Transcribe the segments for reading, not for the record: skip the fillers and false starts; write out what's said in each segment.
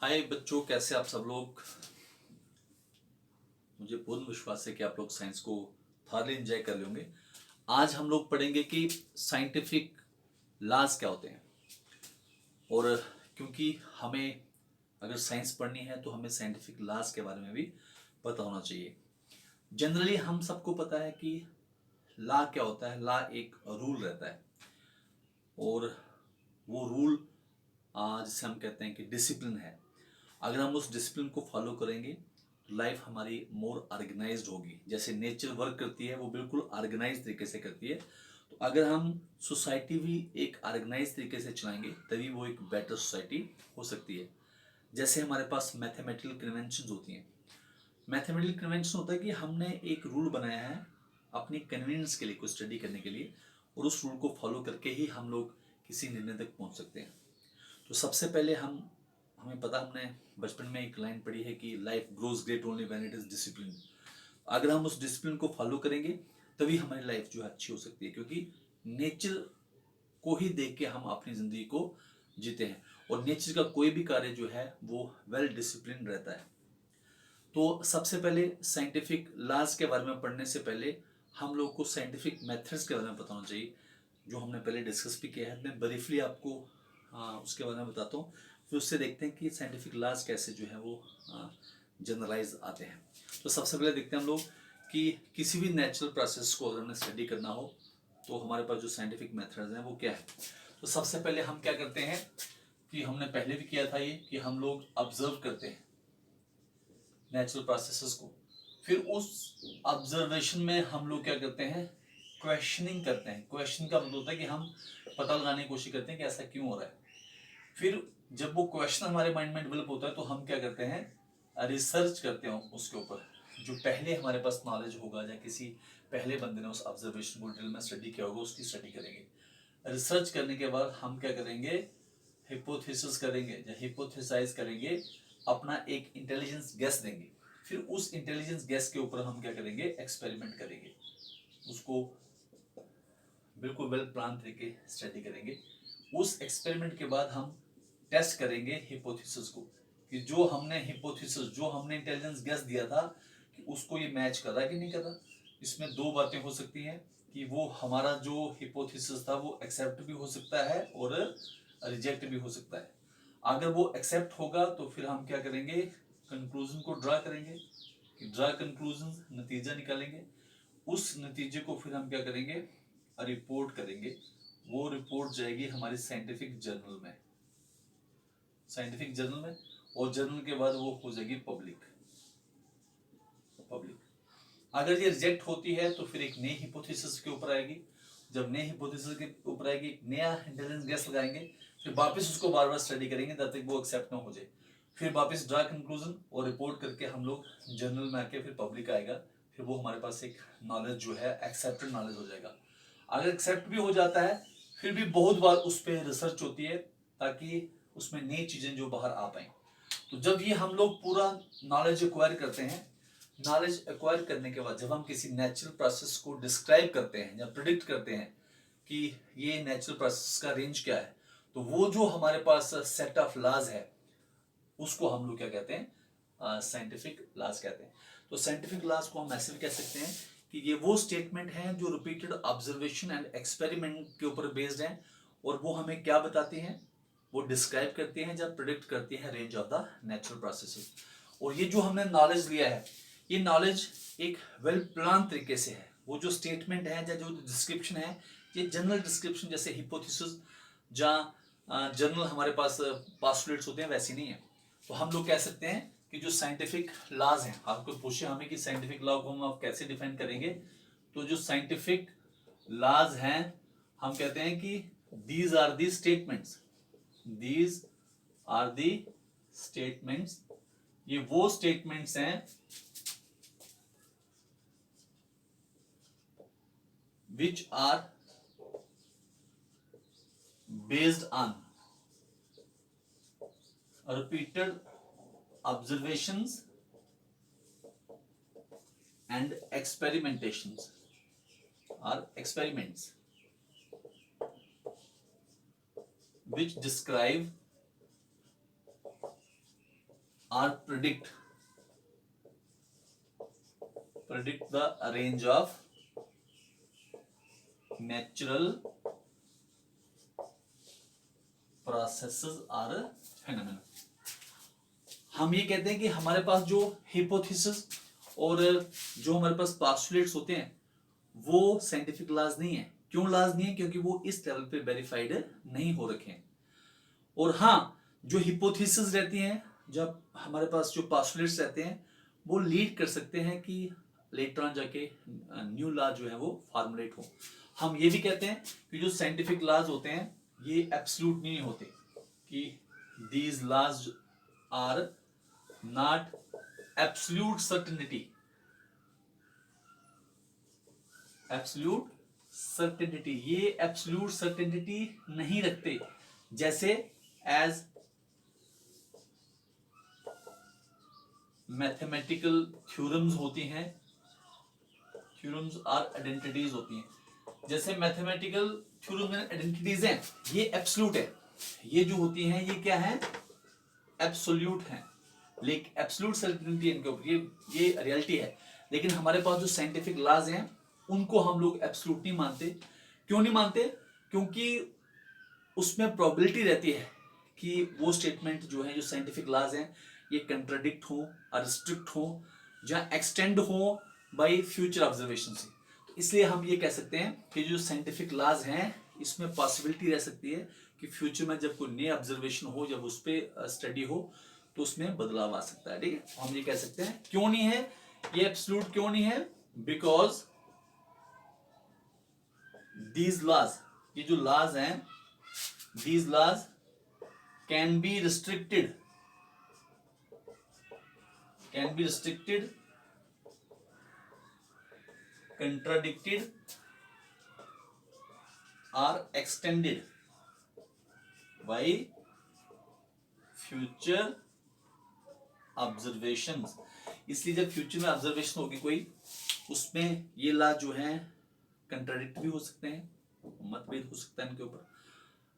हाय बच्चों, कैसे आप सब लोग। मुझे पूर्ण विश्वास है कि आप लोग साइंस को थारली एंजॉय कर लेंगे। आज हम लोग पढ़ेंगे कि साइंटिफिक लॉज क्या होते हैं। और क्योंकि हमें अगर साइंस पढ़नी है तो हमें साइंटिफिक लॉज के बारे में भी पता होना चाहिए। जनरली हम सबको पता है कि लॉ क्या होता है। लॉ एक रूल रहता है और वो रूल जिसे हम कहते हैं कि डिसिप्लिन है। अगर हम उस डिसिप्लिन को फॉलो करेंगे तो लाइफ हमारी मोर ऑर्गेनाइज्ड होगी। जैसे नेचर वर्क करती है वो बिल्कुल ऑर्गेनाइज तरीके से करती है। तो अगर हम सोसाइटी भी एक ऑर्गेनाइज तरीके से चलाएंगे तभी वो एक बेटर सोसाइटी हो सकती है। जैसे हमारे पास मैथमेटिकल कन्वेंशन होती हैं। मैथमेटिकल कन्वेंशन होता है कि हमने एक रूल बनाया है अपनी कन्वीनियंस के लिए, कुछ स्टडी करने के लिए, और उस रूल को फॉलो करके ही हम लोग किसी निर्णय तक पहुंच सकते हैं। तो सबसे पहले हमें पता, हमने बचपन में एक लाइन पढ़ी है कि life grows great only when it is discipline. अगर हम उस डिसिप्लिन को फॉलो करेंगे तभी हमारी लाइफ जो है अच्छी हो सकती है, क्योंकि नेचर को ही देख के हम अपनी जिंदगी को जीते हैं और नेचर का कोई भी कार्य जो है वो वेल डिसिप्लिन रहता है। तो सबसे पहले साइंटिफिक लॉज के बारे में पढ़ने से पहले हम लोग को साइंटिफिक मेथड्स के बारे में पता होना चाहिए, जो हमने पहले डिस्कस भी किया है। मैं ब्रीफली आपको उसके बारे में बताता हूँ, फिर उससे देखते हैं कि साइंटिफिक लॉज कैसे जो है वो जनरलाइज आते हैं। तो सबसे पहले देखते हैं हम लोग कि किसी भी नेचुरल प्रोसेस को अगर हमें स्टडी करना हो तो हमारे पास जो साइंटिफिक मेथड्स हैं वो क्या है। तो सबसे पहले हम क्या करते हैं कि हमने पहले भी किया था ये कि हम लोग ऑब्जर्व करते हैं नेचुरल प्रोसेसेस को। फिर उस ऑब्जर्वेशन में हम लोग क्या करते हैं, क्वेश्चनिंग करते हैं। क्वेश्चन का मतलब होता है कि हम पता लगाने की कोशिश करते हैं कि ऐसा क्यों हो रहा है। फिर जब वो क्वेश्चन हमारे माइंड में डेवलप होता है तो हम क्या करते हैं, रिसर्च करते हैं उसके ऊपर। जो पहले हमारे पास नॉलेज होगा या किसी पहले बंदे ने उस ऑब्जर्वेशन को डिटेल में स्टडी किया होगा उसकी स्टडी करेंगे। रिसर्च करने के बाद हम क्या करेंगे, हिपोथेसिस करेंगे या हिपोथेसाइज करेंगे, अपना एक इंटेलिजेंस गैस देंगे। फिर उस इंटेलिजेंस गैस के ऊपर हम क्या करेंगे, एक्सपेरिमेंट करेंगे, उसको बिल्कुल वेल प्लान तरीके स्टडी करेंगे। उस एक्सपेरिमेंट के बाद हम टेस्ट करेंगे हिपोथेसिस को कि जो हमने हिपोथेसिस, जो हमने इंटेलिजेंस गैस दिया था कि उसको ये मैच कर रहा है कि नहीं कर रहा। इसमें दो बातें हो सकती हैं कि वो हमारा जो हिपोथेसिस था वो एक्सेप्ट भी हो सकता है और रिजेक्ट भी हो सकता है। अगर वो एक्सेप्ट होगा तो फिर हम क्या करेंगे, कंक्लूजन को ड्रा करेंगे कि ड्रा कंक्लूजन, नतीजा निकालेंगे। उस नतीजे को फिर हम क्या करेंगे, रिपोर्ट करेंगे। वो रिपोर्ट जाएगी हमारी साइंटिफिक जर्नल में, साइंटिफिक जर्नल में, और जर्नल के बाद वो हो जाएगी पब्लिक। पब्लिक अगर ये रिजेक्ट होती है तो फिर एक नई हिपोथेसिस के ऊपर आएगी। जब नई हिपोथेसिस के ऊपर आएगी एक नया इंटेलिजेंस गैस लगाएंगे, फिर वापस उसको बार बार स्टडी करेंगे तब तक वो एक्सेप्ट ना हो जाए। फिर वापस ड्रा कंक्लूजन और रिपोर्ट करके हम लोग जर्नल में आके फिर पब्लिक आएगा। फिर वो हमारे पास एक नॉलेज जो है एक्सेप्टेड नॉलेज हो जाएगा। अगर एक्सेप्ट भी हो जाता है फिर भी बहुत बार उस पर रिसर्च होती है ताकि उसमें नई चीजें जो बाहर आ पाए। तो जब ये हम लोग पूरा नॉलेज एक्वायर करते हैं, नॉलेज एक्वायर करने के बाद जब हम किसी नेचुरल प्रोसेस को डिस्क्राइब करते हैं या प्रिडिक्ट करते हैं कि ये नेचुरल प्रोसेस का रेंज क्या है, तो वो जो हमारे पास सेट ऑफ लॉज है उसको हम लोग क्या कहते हैं, साइंटिफिक लॉज कहते हैं। तो साइंटिफिक लॉज को हम ऐसे भी कह सकते हैं कि ये वो स्टेटमेंट हैं जो रिपीटेड ऑब्जर्वेशन एंड एक्सपेरिमेंट के ऊपर बेस्ड हैं, और वो हमें क्या बताती हैं, वो डिस्क्राइब करती हैं जब प्रिडिक्ट करती हैं range of the natural processes. और ये जो हमने नॉलेज लिया है, ये नॉलेज एक वेल प्लान तरीके से है। वो जो स्टेटमेंट है या जो डिस्क्रिप्शन है, ये जनरल डिस्क्रिप्शन जैसे हिपोथेसिस जहाँ जनरल हमारे पास पास्टुलेट्स होते हैं वैसी नहीं है। तो हम लोग कह सकते हैं कि जो साइंटिफिक लॉज हैं, आपको पूछे हमें कि साइंटिफिक लॉ को हम आप कैसे डिफाइन करेंगे, तो जो साइंटिफिक लॉज हैं हम कहते हैं कि these are the statements, these are the statements, ये वो स्टेटमेंट्स हैं which are based on repeated observations and experimentations or experiments which describe or predict the range of natural processes or phenomena। हम ये कहते हैं कि हमारे पास जो हिपोथेसिस और जो हमारे पास पोस्टुलेट्स होते हैं वो साइंटिफिक लॉज नहीं है। क्यों लॉज नहीं है? क्योंकि वो इस लेवल पे वेरीफाइड नहीं हो रखे हैं। और हाँ, जो हिपोथेसिस रहती हैं, जब हमारे पास जो पोस्टुलेट्स रहते हैं वो लीड कर सकते हैं कि लेटर ऑन जाके न्यू लॉ जो है वो फॉर्मुलेट हो। हम ये भी कहते हैं कि जो साइंटिफिक लॉज होते हैं ये एब्सोल्यूट नहीं होते, कि these laws are not absolute certainty. Absolute certainty, ये एब्सोल्यूट सर्टेनिटी नहीं रखते। जैसे एज मैथमेटिकल थ्योरम्स होती हैं, थ्योरम्स और आइडेंटिटीज होती हैं। जैसे मैथमेटिकल थ्योरम्स एंड आइडेंटिटीज हैं, ये एब्सोल्यूट है। ये जो होती हैं ये क्या है? एब्सोल्यूट है। लेकिन एब्सोल्यूट सर्टेनिटी इनके ऊपर, ये रियलिटी है। लेकिन हमारे पास जो साइंटिफिक लॉज हैं उनको हम लोग एब्सोल्यूट नहीं मानते। क्यों नहीं मानते? क्योंकि उसमें प्रोबेबिलिटी रहती है कि वो स्टेटमेंट जो है, जो साइंटिफिक लॉज हैं, ये कंट्राडिक्ट हो, रिस्ट्रिक्ट हो, या एक्सटेंड हो बाय फ्यूचर ऑब्जर्वेशन से। तो इसलिए हम ये कह सकते हैं कि जो साइंटिफिक लॉज हैं इसमें पॉसिबिलिटी रह सकती है कि फ्यूचर में जब कोई नई ऑब्जर्वेशन हो, जब उस पर स्टडी हो, तो उसमें बदलाव आ सकता है। ठीक है, हम ये कह सकते हैं। क्यों नहीं है ये एब्सोल्यूट? क्यों नहीं है? बिकॉज दीज लॉज, ये जो लॉज हैं, these laws can be restricted, contradicted or extended by future observations। इसलिए जब फ्यूचर में ऑब्जर्वेशन होगी कोई, उसमें ये लॉ जो है कंट्राडिक्ट भी हो सकते हैं, मतभेद हो सकता है इनके ऊपर,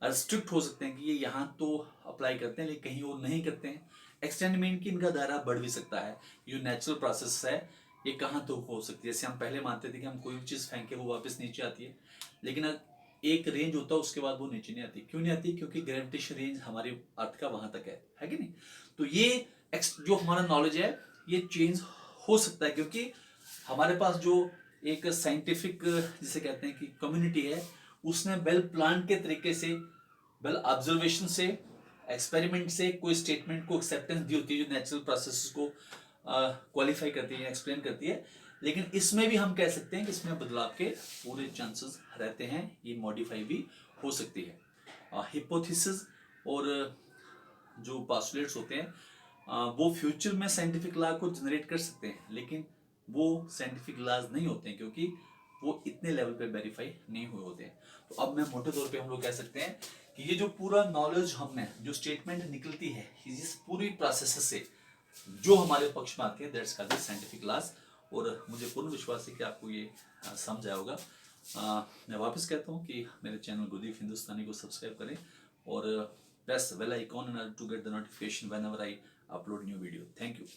रिस्ट्रिक्ट हो सकते हैं कि ये यहाँ तो अप्लाई करते हैं लेकिन कहीं और नहीं करते हैं। एक्सटेंड मीन कि इनका दायरा बढ़ भी सकता है। जो नेचुरल प्रोसेस है ये कहाँ तो हो सकती है। जैसे हम पहले मानते थे कि हम कोई भी चीज़ फेंके वो वापस नीचे आती है, लेकिन एक रेंज होता है उसके बाद वो नीचे नहीं आती। क्यों नहीं आती? क्योंकि ग्रेविटेशन रेंज हमारे अर्थ का वहां तक है कि नहीं? तो ये जो हमारा नॉलेज है ये चेंज हो सकता है, क्योंकि हमारे पास जो एक साइंटिफिक जिसे कहते हैं कि कम्युनिटी है, उसने वेल प्लान के तरीके से, वेल ऑब्जर्वेशन से, एक्सपेरिमेंट से कोई स्टेटमेंट को एक्सेप्टेंस दी होती है जो नेचुरल प्रोसेसेस को क्वालिफाई करती है, एक्सप्लेन करती है। लेकिन इसमें भी हम कह सकते हैं कि इसमें बदलाव के पूरे चांसेस रहते हैं, ये मॉडिफाई भी हो सकती है। हिपोथेसिस और जो पोस्टुलेट्स होते हैं वो फ्यूचर में साइंटिफिक लॉ को जनरेट कर सकते हैं, लेकिन वो साइंटिफिक लॉज नहीं होते हैं क्योंकि वो इतने लेवल पे वेरीफाई नहीं हुए होते हैं। तो अब मैं मोटे तौर पे हम लोग कह सकते हैं कि ये जो पूरा नॉलेज हमने, जो स्टेटमेंट निकलती है इस पूरी प्रोसेस से, जो हमारे पक्ष में आती है, दैट्स कॉल्ड साइंटिफिक लॉज। और मुझे पूर्ण विश्वास है कि आपको ये समझ आया होगा। मैं वापस कहता हूँ कि मेरे चैनल गुरदीप हिंदुस्तानी को सब्सक्राइब करें और press bell icon in order to get the notification whenever I upload new video. Thank you.